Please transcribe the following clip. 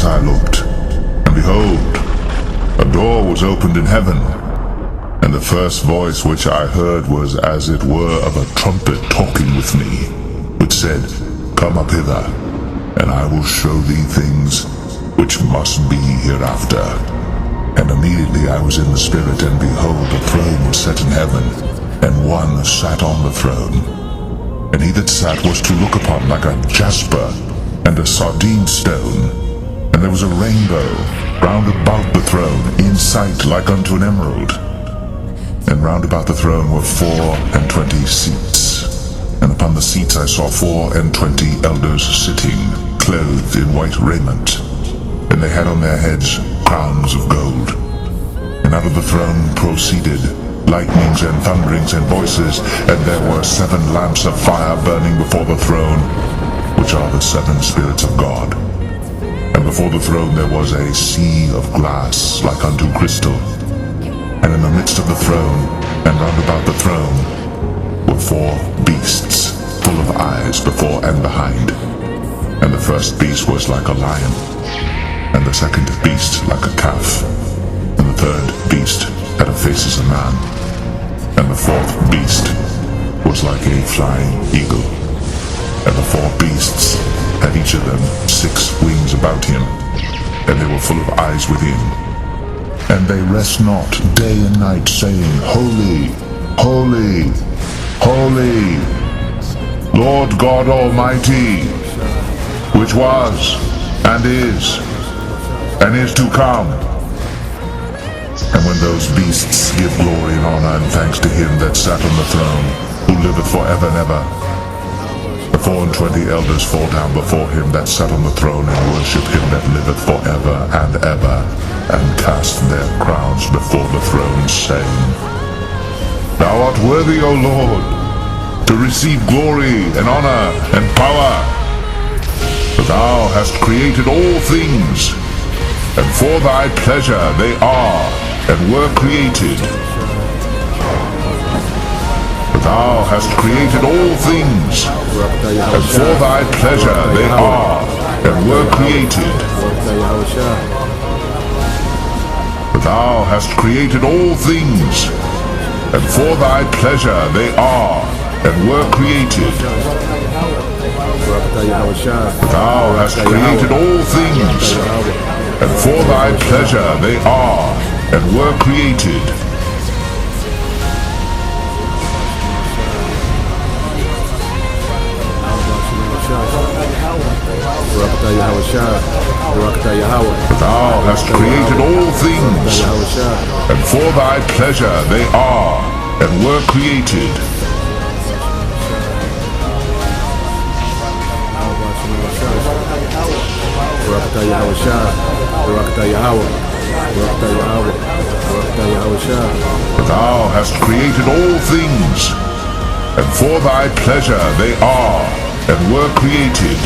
I looked, and behold, a door was opened in heaven, and the first voice which I heard was as it were of a trumpet talking with me, which said, Come up hither, and I will show thee things which must be hereafter. And immediately I was in the Spirit, and behold, a throne was set in heaven, and one sat on the throne. And he that sat was to look upon like a jasper and a sardine stone. And there was a rainbow round about the throne, in sight like unto an emerald. And round about the throne were 24 seats. And upon the seats I saw 24 elders sitting, clothed in white raiment. And they had on their heads crowns of gold. And out of the throne proceeded lightnings and thunderings and voices, and there were 7 lamps of fire burning before the throne, which are the 7 spirits of God. And before the throne there was a sea of glass like unto crystal. And in the midst of the throne, and round about the throne, were 4 beasts, full of eyes before and behind. And the first beast was like a lion, and the second beast like a calf, and the third beast had a face as a man, and the 4th beast was like a flying eagle. And the 4 beasts had each of them 6 wings about him, and they were full of eyes within. And they rest not day and night, saying, Holy, Holy, Holy, Lord God Almighty, which was, and is to come. And when those beasts give glory and honor and thanks to him that sat on the throne, who liveth forever and ever, the 24 elders fall down before him that sat on the throne, and worship him that liveth forever and ever, and cast their crowns before the throne, saying, Thou art worthy, O Lord, to receive glory and honor and power, for thou hast created all things, and for thy pleasure they are and were created. For thou hast created all things, and for thy pleasure they are and were created. For thou hast created all things, and for thy pleasure they are and were created. For thou hast created all things, and for thy pleasure they are and were created. For thou hast created all things, and for thy pleasure they are and were created. For thou hast created all things, and for thy pleasure they are and were created.